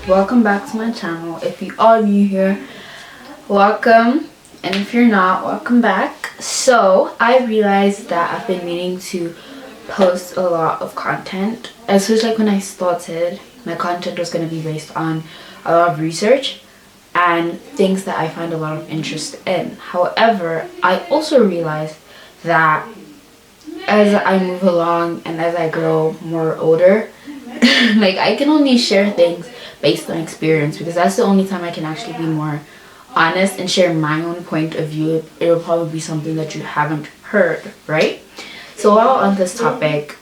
welcome back to my channel. If you are new here, welcome, and if you're not, welcome back. So I realized that I've been meaning to post a lot of content, especially like when I started. My content was going to be based on a lot of research and things that I find a lot of interest in. However, I also realized that as I move along and as I grow more older, like I can only share things based on experience, because that's the only time I can actually be more honest and share my own point of view. It'll probably be something that you haven't heard, right? So while on this topic,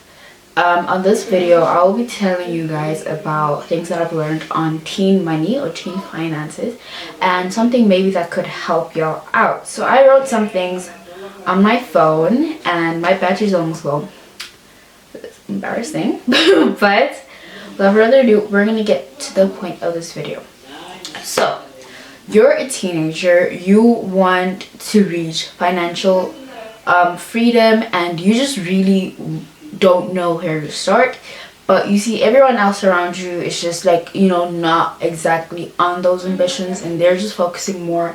on this video, I'll be telling you guys about things that I've learned on teen money or teen finances, and something maybe that could help y'all out. So I wrote some things on my phone, and my battery's almost low. It's embarrassing, but without further ado, we're gonna get to the point of this video. So, you're a teenager, you want to reach financial freedom, and you just really don't know where to start, but you see everyone else around you is just like, you know, not exactly on those ambitions, and they're just focusing more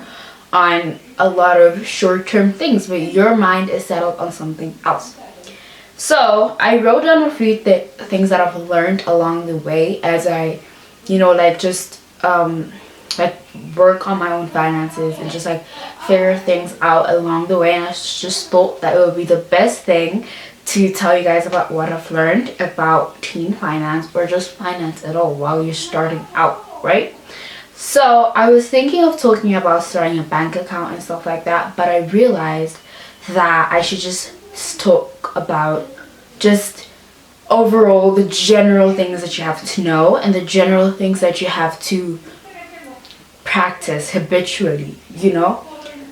on a lot of short-term things, but your mind is settled on something else. So I wrote down a few things that I've learned along the way as I, you know, like just like work on my own finances and just like figure things out along the way. And I just thought that it would be the best thing to tell you guys about what I've learned about teen finance, or just finance at all, while you're starting out, right? So I was thinking of talking about starting a bank account and stuff like that, but I realized that I should just talk about just overall the general things that you have to know and the general things that you have to practice habitually, you know?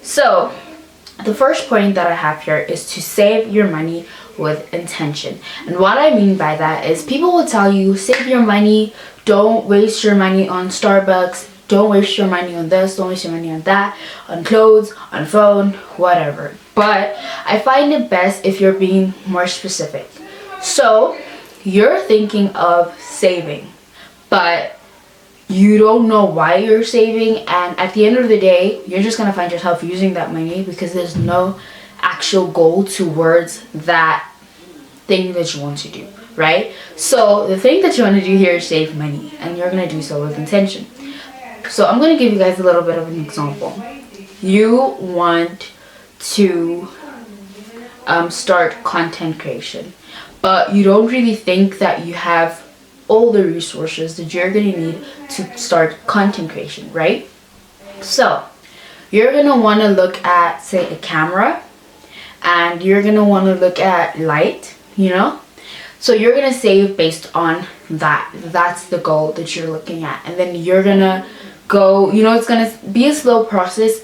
So the first point that I have here is to save your money with intention. And what I mean by that is, people will tell you, save your money, don't waste your money on Starbucks, don't waste your money on this, don't waste your money on that, on clothes, on phone, whatever. But I find it best if you're being more specific. So you're thinking of saving, but you don't know why you're saving, and at the end of the day, you're just gonna find yourself using that money because there's no actual goal towards that thing that you want to do, right? So the thing that you want to do here is save money, and you're gonna do so with intention. So I'm gonna give you guys a little bit of an example. You want to start content creation, but you don't really think that you have all the resources that you're gonna need to start content creation, right? So you're gonna want to look at, say, a camera, and you're gonna want to look at light, you know? So you're gonna save based on that. That's the goal that you're looking at, and then you're gonna go, you know, it's gonna be a slow process,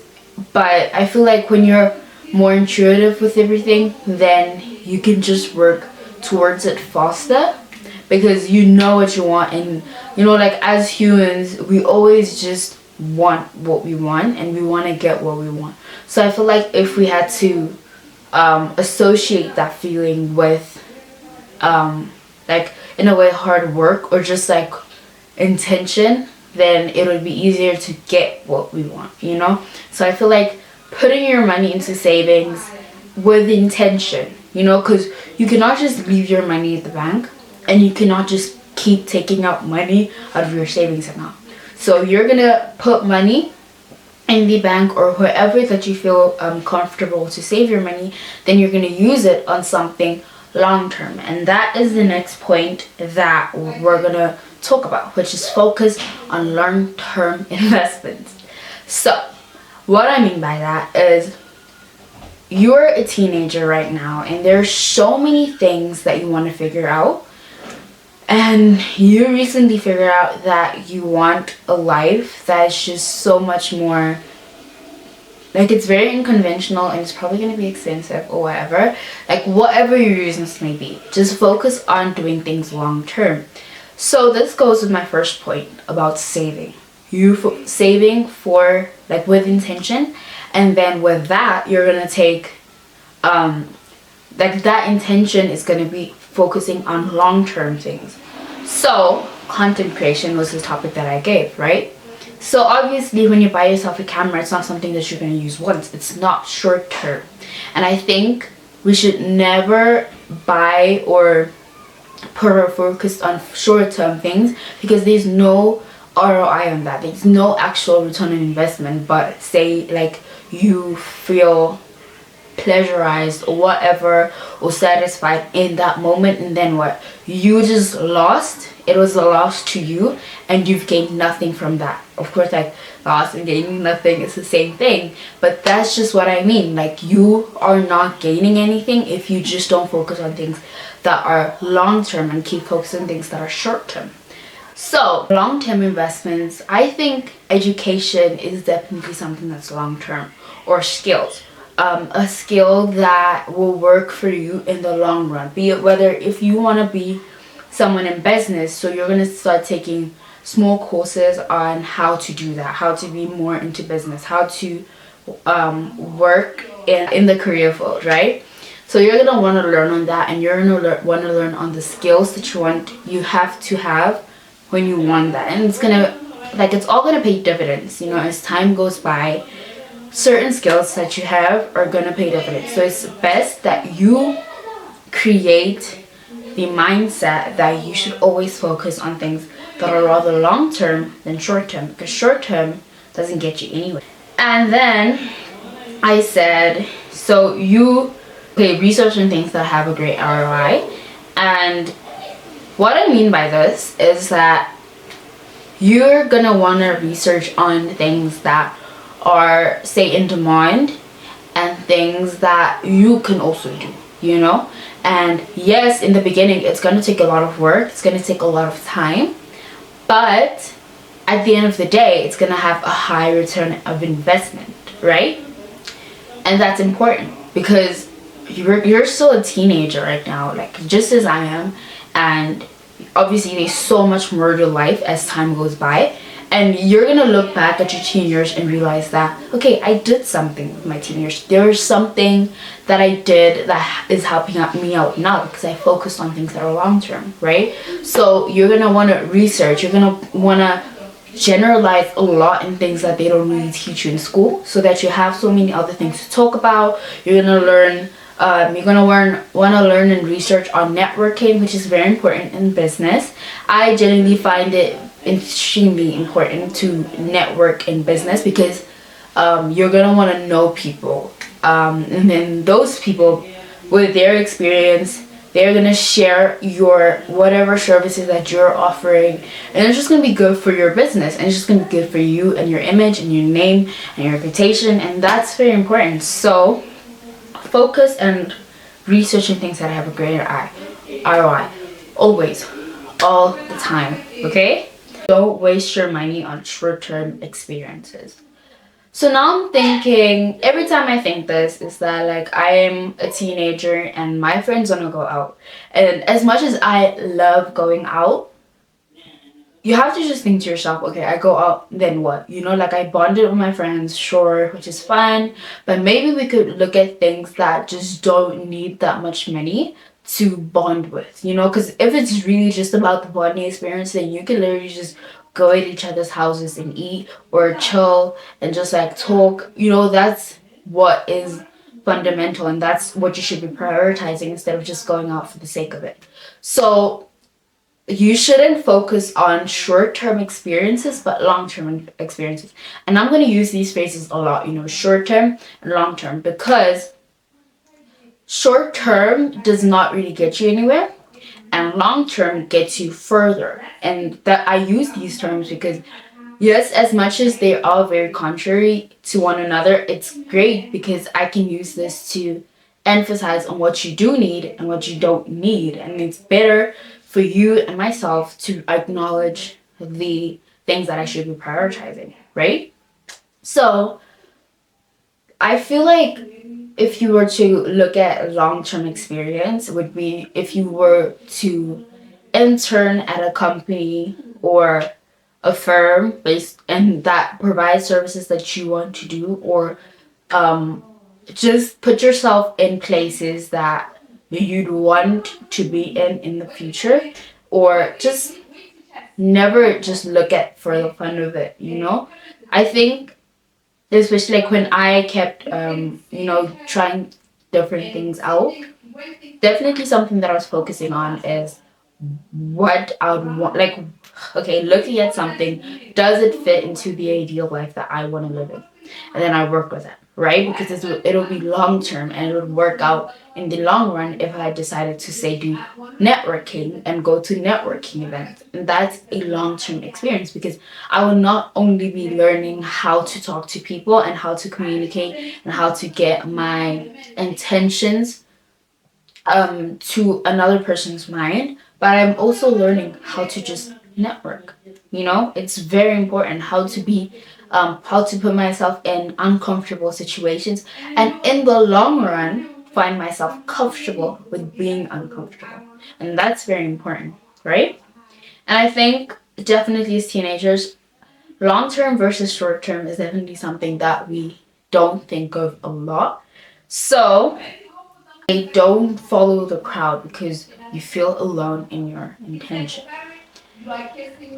but I feel like when you're more intuitive with everything, then you can just work towards it faster, because you know what you want. And you know, like as humans, we always just want what we want, and we want to get what we want. So I feel like if we had to associate that feeling with like, in a way, hard work or just like intention, then it would be easier to get what we want, you know? So I feel like putting your money into savings with intention, you know, because you cannot just leave your money at the bank, and you cannot just keep taking out money out of your savings account. So you're gonna put money in the bank or wherever that you feel comfortable to save your money, then you're gonna use it on something long term. And that is the next point that we're gonna talk about, which is focus on long-term investments. So what I mean by that is, you're a teenager right now, and there's so many things that you want to figure out, and you recently figured out that you want a life that's just so much more, like, it's very unconventional, and it's probably going to be expensive or whatever, like whatever your reasons may be. Just focus on doing things long term. So this goes with my first point about saving. Saving for, like, with intention, and then with that you're gonna take like that intention is gonna be focusing on long-term things. So content creation was the topic that I gave, right? So obviously when you buy yourself a camera, it's not something that you're going to use once. It's not short term. And I think we should never buy or put our focus on short term things, because there's no ROI on that. There's no actual return on investment. But say like you feel pleasurized or whatever, or satisfied in that moment, and then what? You just lost. It was a loss to you, and you've gained nothing from that. Of course, like loss and gaining nothing is the same thing, but that's just what I mean. Like, you are not gaining anything if you just don't focus on things that are long term and keep focusing on things that are short term. So long term investments, I think education is definitely something that's long term, or skills. A skill that will work for you in the long run, be it whether if you want to be someone in business, so you're going to start taking small courses on how to do that, how to be more into business, how to work in the career field, right? So you're going to want to learn on that, and you're going to want to learn on the skills that you have to have when you want that. And it's going to, like, it's all going to pay dividends, as time goes by. Certain skills that you have are going to pay dividends. So it's best that you create the mindset that you should always focus on things that are rather long term than short term, because short term doesn't get you anywhere. And then I said, so you research on things that have a great ROI. And what I mean by this is that you're gonna want to research on things that are, say, in demand, and things that you can also do, And yes, in the beginning, it's going to take a lot of work. It's going to take a lot of time. But at the end of the day, it's going to have a high return of investment, right? And that's important, because you're still a teenager right now, like just as I am. And obviously, there's so much more to life as time goes by. And you're going to look back at your teen years and realize that, okay, I did something with my teen years. There was something that I did that is helping me out now, because I focused on things that are long term, right? So you're going to want to research. You're going to want to generalize a lot in things that they don't really teach you in school, so that you have so many other things to talk about. You're going to learn. Want to learn and research on networking, which is very important in business. I generally find it extremely important to network in business, because you're going to want to know people. And then those people, with their experience, they're going to share your whatever services that you're offering. And it's just going to be good for your business. And it's just going to be good for you and your image and your name and your reputation. And that's very important. So focus and research on things that have a greater ROI. Always. All the time. Okay? Don't waste your money on short-term experiences. So now I'm thinking, every time I think this, is that like I am a teenager and my friends want to go out. And as much as I love going out, you have to just think to yourself, okay, I go out, then what? Like I bonded with my friends, sure, which is fun. But maybe we could look at things that just don't need that much money to bond with, because if it's really just about the bonding experience, then you can literally just go at each other's houses and eat or chill and just like talk. That's what is fundamental, and that's what you should be prioritizing instead of just going out for the sake of it. So you shouldn't focus on short-term experiences, but long-term experiences. And I'm going to use these phrases a lot, short-term and long-term, because short-term does not really get you anywhere, and long-term gets you further. And that I use these terms because, yes, as much as they are very contrary to one another, it's great because I can use this to emphasize on what you do need and what you don't need. And it's better for you and myself to acknowledge the things that I should be prioritizing, right? So I feel like if you were to look at long-term experience, it would be if you were to intern at a company or a firm based and that provides services that you want to do, or just put yourself in places that you'd want to be in the future, or just never just look at for the fun of it, you know? I think, especially like when I kept, trying different things out, definitely something that I was focusing on is what I would want, like, okay, looking at something, does it fit into the ideal life that I want to live in? And then I work with it, right? Because it'll be long term and it would work out in the long run if I decided to say do networking and go to networking events. And that's a long term experience because I will not only be learning how to talk to people and how to communicate and how to get my intentions to another person's mind, but I'm also learning how to just network. You know, it's very important how to put myself in uncomfortable situations, and in the long run, find myself comfortable with being uncomfortable. And that's very important, right? And I think definitely as teenagers, long term versus short term is definitely something that we don't think of a lot. So, they don't follow the crowd because you feel alone in your intention.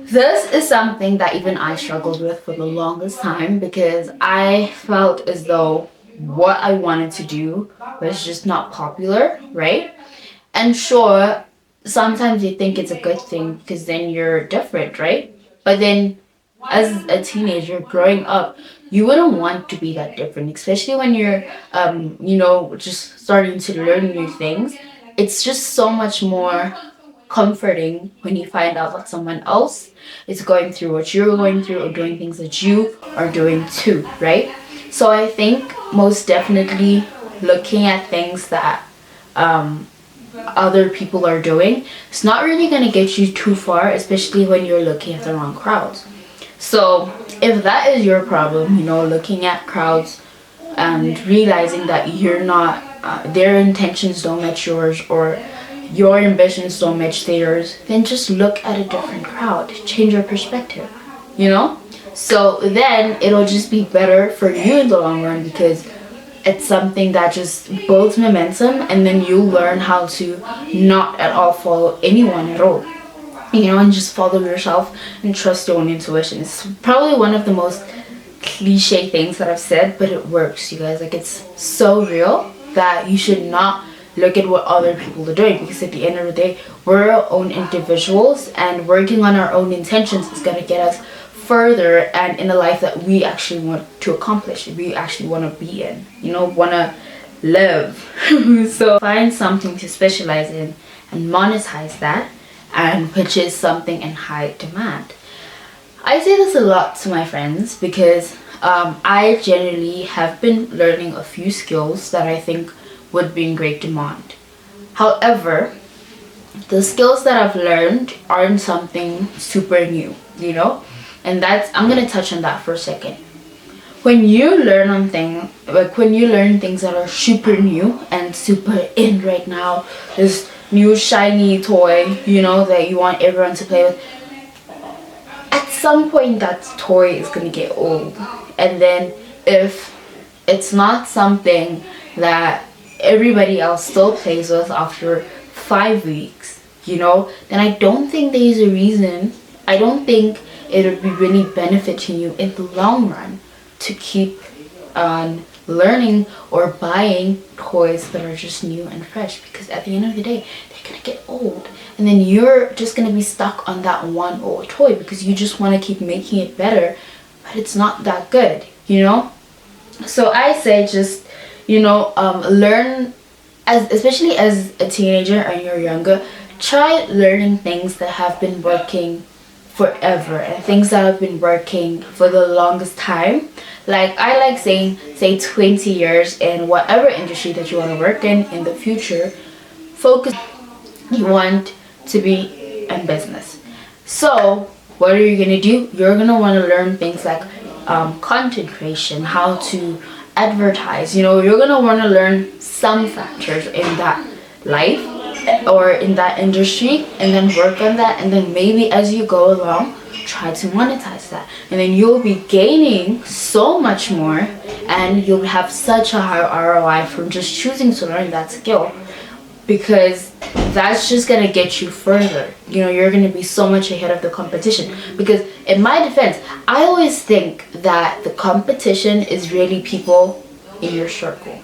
This is something that even I struggled with for the longest time because I felt as though what I wanted to do was just not popular, right? And sure, sometimes you think it's a good thing because then you're different, right? But then as a teenager growing up, you wouldn't want to be that different, especially when you're, just starting to learn new things. It's just so much more comforting when you find out that someone else is going through what you're going through or doing things that you are doing too, right? So I think most definitely looking at things that other people are doing, it's not really going to get you too far, especially when you're looking at the wrong crowds. So if that is your problem, looking at crowds and realizing that you're not, their intentions don't match yours or your ambitions don't match theirs, then just look at a different crowd. Change your perspective, So then it'll just be better for you in the long run because it's something that just builds momentum, and then you learn how to not at all follow anyone at all. And just follow yourself and trust your own intuition. It's probably one of the most cliche things that I've said, but it works, you guys. Like, it's so real that you should not look at what other people are doing, because at the end of the day, we're our own individuals, and working on our own intentions is going to get us further and in a life that we actually want to accomplish, we actually want to be in, want to live. So find something to specialize in and monetize that, and which is something in high demand. I say this a lot to my friends because I generally have been learning a few skills that I think would be in great demand. However, the skills that I've learned aren't something super new, and I'm gonna touch on that for a second. When you learn things that are super new and super in right now, this new shiny toy, that you want everyone to play with, at some point that toy is gonna get old. And then if it's not something that everybody else still plays with after 5 weeks, then I don't think there's a reason. I don't think it would be really benefiting you in the long run to keep on learning or buying toys that are just new and fresh, because at the end of the day, they're gonna get old, and then you're just gonna be stuck on that one old toy because you just want to keep making it better, but it's not that good, So I say just learn, especially as a teenager and you're younger, try learning things that have been working forever and things that have been working for the longest time. Like, I like saying, say 20 years in whatever industry that you want to work in the future. Focus, you want to be in business. So what are you going to do? You're going to want to learn things like content creation, how to advertise. You're going to want to learn some factors in that life or in that industry, and then work on that, and then maybe as you go along, try to monetize that, and then you'll be gaining so much more, and you'll have such a high ROI from just choosing to learn that skill. because that's just gonna get you further. You know, you're gonna be so much ahead of the competition. Because in my defense, I always think that the competition is really people in your circle,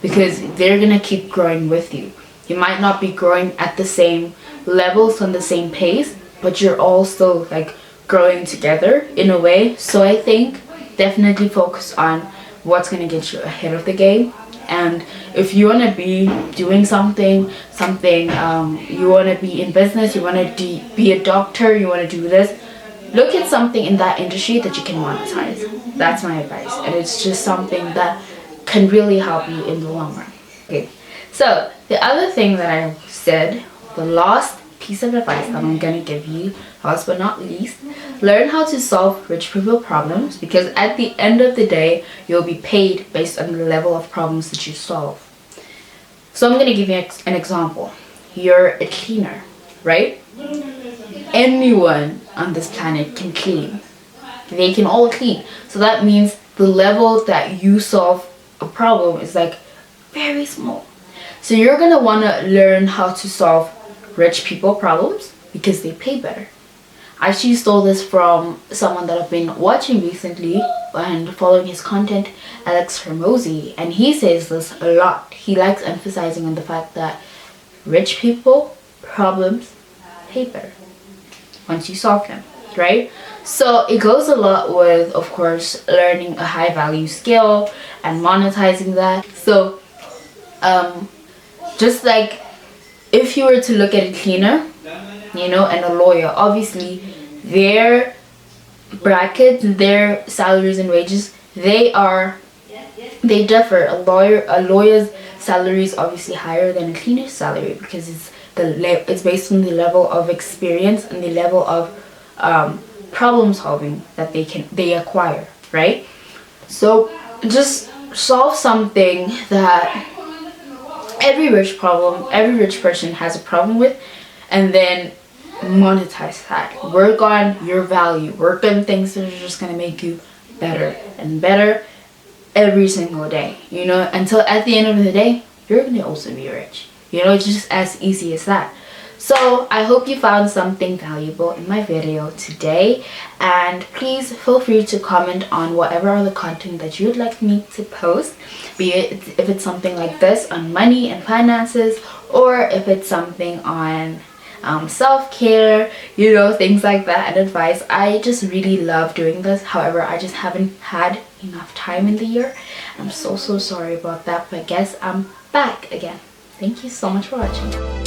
because they're gonna keep growing with you. You might not be growing at the same levels on the same pace, but you're all still like growing together in a way. So I think definitely focus on what's gonna get you ahead of the game. And if you want to be doing something, you want to be in business, you want to be a doctor, you want to do this, look at something in that industry that you can monetize. That's my advice. And it's just something that can really help you in the long run. Okay, so the other thing that I said, the last piece of advice that I'm going to give you, last but not least, learn how to solve rich people problems, because at the end of the day, you'll be paid based on the level of problems that you solve. So I'm going to give you an example. You're a cleaner, right? Anyone on this planet can clean. They can all clean. So that means the level that you solve a problem is like very small. So you're going to want to learn how to solve rich people problems because they pay better. I actually stole this from someone that I've been watching recently and following his content, Alex Hormozi, and he says this a lot. He likes emphasizing on the fact that rich people problems pay better once you solve them, right? So it goes a lot with, of course, learning a high value skill and monetizing that. So just like if you were to look at a cleaner, you know, and a lawyer, obviously their brackets, their salaries and wages, they differ. A lawyer's salary is obviously higher than a cleaner's salary because it's based on the level of experience and the level of problem solving that they acquire, right? So just solve something that every rich person has a problem with, and then monetize that. Work on your value. Work on things that are just going to make you better and better every single day, you know, until at the end of the day you're going to also be rich. You know, it's just as easy as that. So I hope you found something valuable in my video today, and please feel free to comment on whatever other content that you'd like me to post, be it if it's something like this on money and finances, or if it's something on self-care, you know, things like that, and advice. I just really love doing this. However, I just haven't had enough time in the year. I'm so sorry about that, but I guess I'm back again. Thank you so much for watching.